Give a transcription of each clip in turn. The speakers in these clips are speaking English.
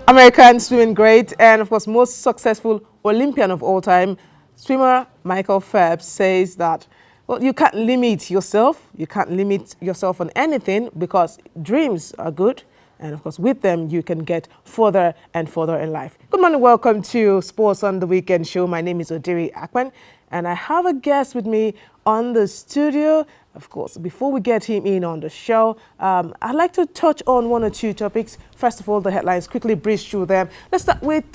American swimming great and, of course, most successful Olympian of all time, swimmer Michael Phelps says that, well, you can't limit yourself. You can't limit yourself on anything because dreams are good. And, of course, with them, you can get further and further in life. Good morning. Welcome to Sports on the Weekend show. My name is Odiri Akpan, and I have a guest with me on the studio. Of course, before we get him in on the show, I'd like to touch on one or two topics. First of all, the headlines, quickly breeze through them. Let's start with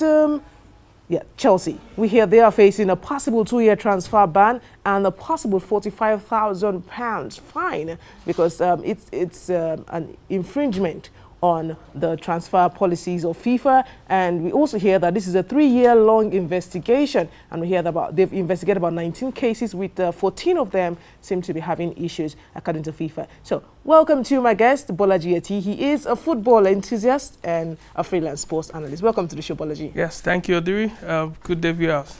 Chelsea. We hear they are facing a possible 2-year transfer ban and a possible £45,000 fine because it's an infringement on the transfer policies of FIFA. And we also hear that this is a 3-year-long investigation. And we hear that they've investigated about 19 cases with 14 of them seem to be having issues, according to FIFA. So welcome to my guest, Bolaji Eti. He is a football enthusiast and a freelance sports analyst. Welcome to the show, Bolaji. Yes, thank you, Odiri. Good day, viewers.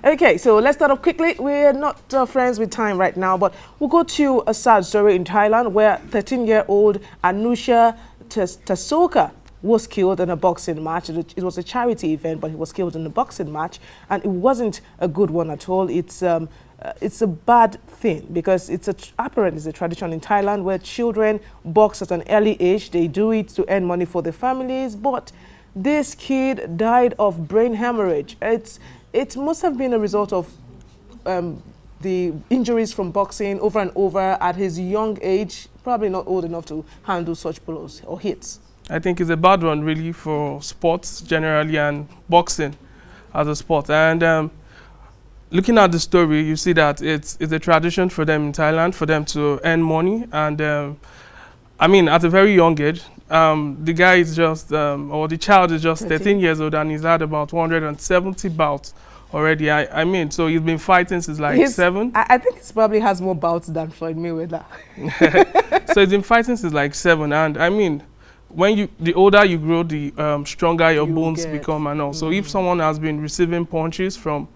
Okay, so let's start off quickly. We're not friends with time right now, but we'll go to a sad story in Thailand where 13-year-old Anusha Tasoka was killed in a boxing match. It was a charity event, but he was killed in a boxing match, and it wasn't a good one at all. It's a bad thing because apparently it's a tradition in Thailand where children box at an early age. They do it to earn money for their families, but this kid died of brain hemorrhage. It must have been a result of the injuries from boxing over and over at his young age, probably not old enough to handle such blows or hits. I think it's a bad one, really, for sports generally and boxing as a sport. And looking at the story, you see that it's a tradition for them in Thailand for them to earn money. And I mean, at a very young age, the guy is just, or the child is just 13 years old, and he's had about 170 bouts already. I mean, so he's been fighting since like 7. I think he probably has more bouts than Floyd Mayweather. So he's been fighting since like 7, and I mean, the older you grow, the stronger your bones become and all. So if someone has been receiving punches from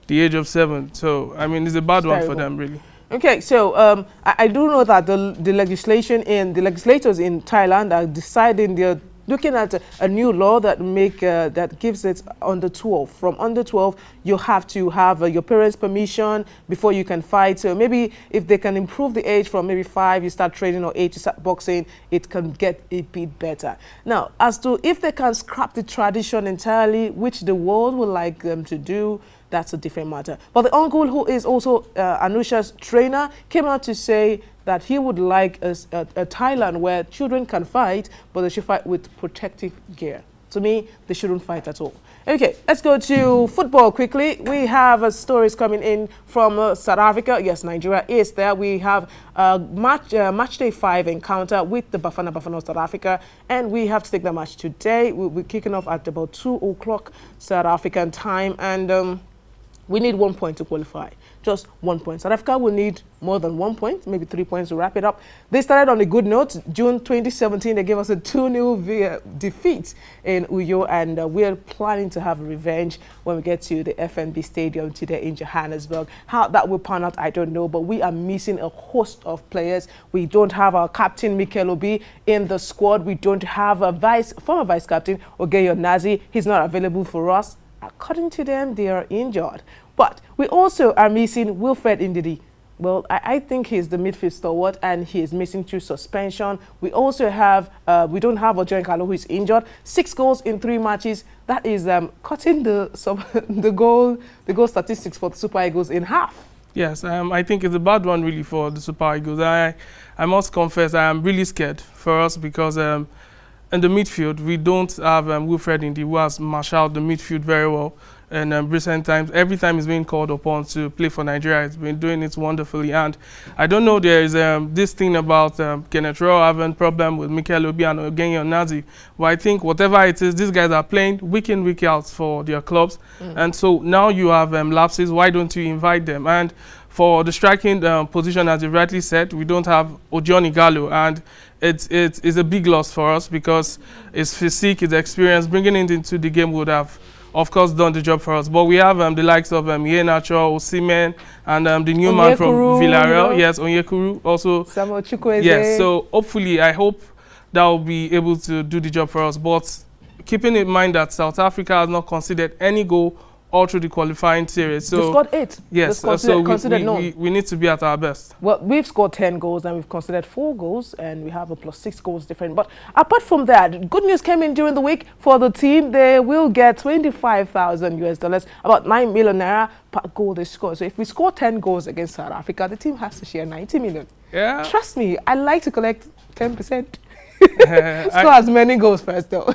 the age of 7, so I mean, it's a bad one for them, really. Okay, so I do know that the legislators in Thailand are deciding, they're looking at a new law that that gives it under 12. From under 12, you have to have your parents' permission before you can fight. So maybe if they can improve the age from maybe 5, you start training, or 8, you start boxing, it can get a bit better. Now, as to if they can scrap the tradition entirely, which the world would like them to do, that's a different matter. But the uncle, who is also Anusha's trainer, came out to say that he would like a Thailand where children can fight, but they should fight with protective gear. To me, they shouldn't fight at all. Okay, let's go to football quickly. We have stories coming in from South Africa. Yes, Nigeria is there. We have match day 5 encounter with the Bafana of South Africa, and we have to take the match today. We'll be kicking off at about 2 o'clock South African time, and we need 1 point to qualify. Just 1 point. South Africa will need more than 1 point, maybe 3 points to wrap it up. They started on a good note. June 2017, they gave us a 2-0 defeat in Uyo, and we're planning to have revenge when we get to the FNB Stadium today in Johannesburg. How that will pan out, I don't know, but we are missing a host of players. We don't have our captain, Mikel Obi, in the squad. We don't have a former vice captain, Ogeyo Nazi. He's not available for us. According to them, they are injured. But we also are missing Wilfred Ndidi. Well, I think he's the midfield stalwart, and he is missing 2 suspension. We also have, we don't have Ojoin Kalo, who is injured. 6 goals in 3 matches. That is cutting the goal statistics for the Super Eagles in half. Yes, I think it's a bad one, really, for the Super Eagles. I must confess, I am really scared for us because in the midfield, we don't have Wilfred Ndidi, who has marshaled the midfield very well in recent times. Every time he's been called upon to play for Nigeria, he's been doing it wonderfully. And I don't know, there is this thing about Kenneth Rowe having problem with Mikel Obi and Ogeyo Nazi. But I think whatever it is, these guys are playing week in, week out for their clubs. And so now you have lapses. Why don't you invite them? And for the striking position, as you rightly said, we don't have Ojoin Kalo, and it's a big loss for us because his physique, his experience, bringing it into the game would have, of course, done the job for us. But we have the likes of Iheanacho, Osimhen, and the new man from Villarreal. Yes, Onyekuru also. Samuel Chukwueze. Yes, so hopefully, I hope that will be able to do the job for us. But keeping in mind that South Africa has not conceded any goal all through the qualifying series. So they scored 8. yes, so we need to be at our best. Well, we've scored 10 goals and we've conceded 4 goals and we have a +6 goals difference. But apart from that, good news came in during the week for the team. They will get $25,000, about 9 million naira per goal they score. So if we score 10 goals against South Africa, the team has to share 90 million. Yeah. Trust me, I like to collect 10%. Score as many goals first, though.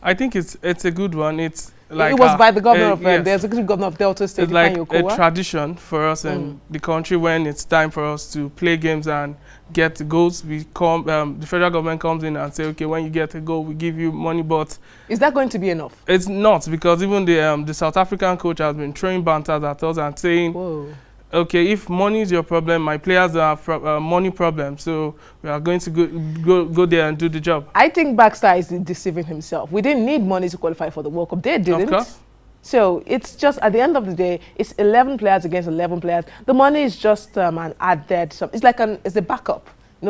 I think it's a good one. It's like it was by the governor of yes. the executive governor of Delta State. It's like a tradition for us in the country. When it's time for us to play games and get the goals, we come. The federal government comes in and say, okay, when you get a goal, we give you money. But is that going to be enough? It's not, because even the South African coach has been throwing banters at us and saying, whoa, okay, if money is your problem, my players have money problems, so we are going to go there and do the job. I think Baxter is deceiving himself. We didn't need money to qualify for the World Cup. They didn't. Of course. So it's just, at the end of the day, it's 11 players against 11 players. The money is just an added, it's like it's a backup.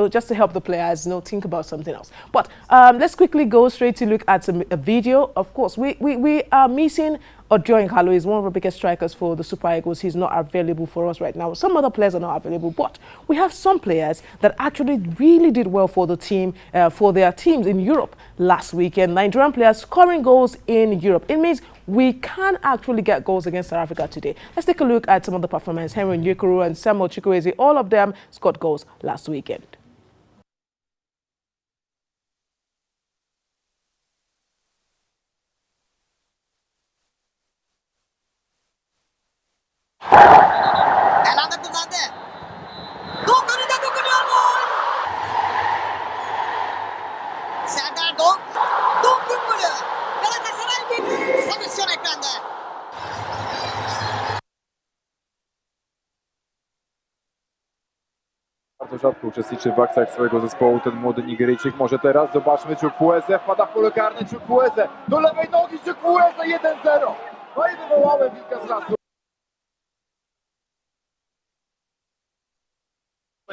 Just to help the players, think about something else. But let's quickly go straight to look at a video. Of course, we are missing Odion Ighalo. Is one of the biggest strikers for the Super Eagles. He's not available for us right now. Some other players are not available, but we have some players that actually really did well for the team, for their teams in Europe last weekend. Nigerian players scoring goals in Europe. It means we can actually get goals against South Africa today. Let's take a look at some of the performance. Henry Nyekuru and Samuel Chukwueze, all of them scored goals last weekend. Bardzo rzadko uczestniczy w akcjach swojego zespołu ten młody Nigeryjczyk. Może teraz zobaczmy Chukwueze, wpada w pole karne Chukwueze, do lewej nogi Chukwueze, 1-0. No i wywołałem wilka z lasu.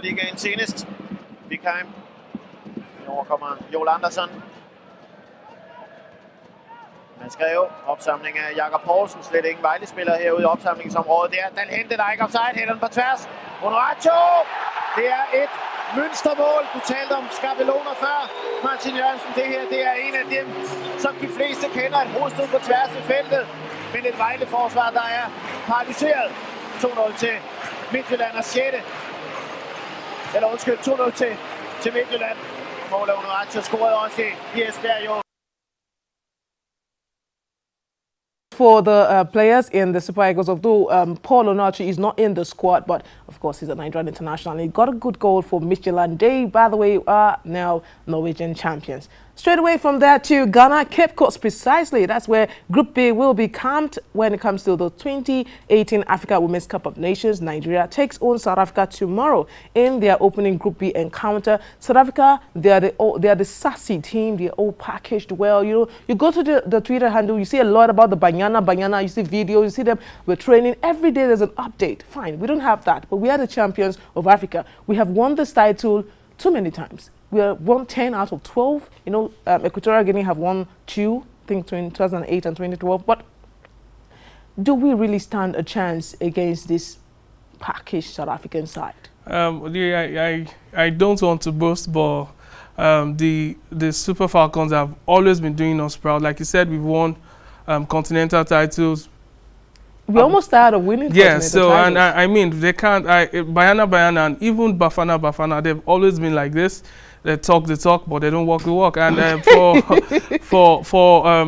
Ligaen senest. Vikheim. Over kommer Joel Andersen. Man skrev opsamling af Jakob Poulsen, slet ingen Vejle-spiller herude i opsamlingsområdet der. Den hente der ikke offside, hætter den på tværs. Onuachu! Det er et mønstermål. Du talte om skabeloner før, Martin Jørgensen. Det her, det er en af dem, som de fleste kender. Et hovedstød på tværs i feltet. Men et Vejle-forsvar, der er paralyseret. 2-0 til Midtjylland og 6. Eller undskyld, 2-0 til Midtjylland. Mål af Onuachu scorede også i Esbjerg jo. For the players in the Super Eagles, although Paul Onuachu is not in the squad, but of course he's a Nigerian international, and he got a good goal for Midtjylland. They, by the way, are now Norwegian champions. Straight away from there to Ghana, Cape Coast precisely. That's where Group B will be camped when it comes to the 2018 Africa Women's Cup of Nations. Nigeria takes on South Africa tomorrow in their opening Group B encounter. South Africa, they are the sassy team. They're all packaged well. You go to the Twitter handle, you see a lot about the Banyana. You see videos, you see them. We're training every day. There's an update. Fine, we don't have that, but we are the champions of Africa. We have won this title too many times. We have won 10 out of 12. Equatorial Guinea have won 2, I think, between 2008 and 2012. But do we really stand a chance against this packaged South African side? I don't want to boast, but the Super Falcons have always been doing us proud. Like you said, we've won continental titles. We're almost tired of winning. Yeah, so titles. And I mean, they can't. Bayana, and even Bafana, they've always been like this. They talk the talk, but they don't walk the walk. And for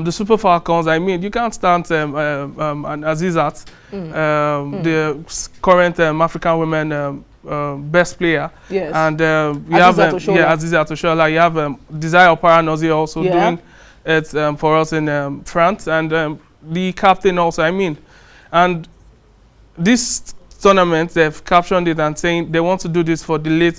the Super Falcons, I mean, you can't stand and Azizat, the current African women best player. Yes. And you have Azizat Oshola. You have Desire Paranozi also doing it for us in France, and the captain also. I mean, and this tournament, they've captioned it and saying they want to do this for the late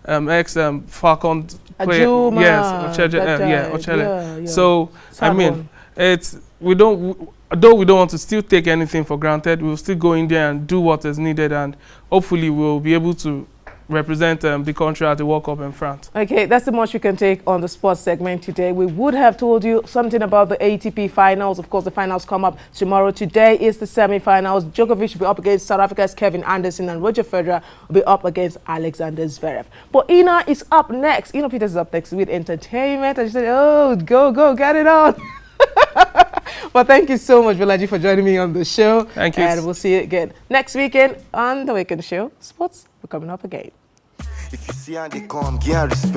ex-Falcon player. Ajuma, yes, Ochele. Yeah. So, I mean, though we don't want to still take anything for granted, we'll still go in there and do what is needed, and hopefully we'll be able to represent the country at the World Cup in France. Okay, that's the much we can take on the sports segment today. We would have told you something about the ATP finals. Of course, the finals come up tomorrow. Today is the semi-finals. Djokovic will be up against South Africa's Kevin Anderson, and Roger Federer will be up against Alexander Zverev. But Ina is up next. Ina Peters is up next with entertainment. And she said, oh, go, get it on. Well, thank you so much, Bolaji, for joining me on the show. Thank you. And we'll see you again next weekend on The Weekend Show. Sports, we're coming up again. If you see how they come, give respect.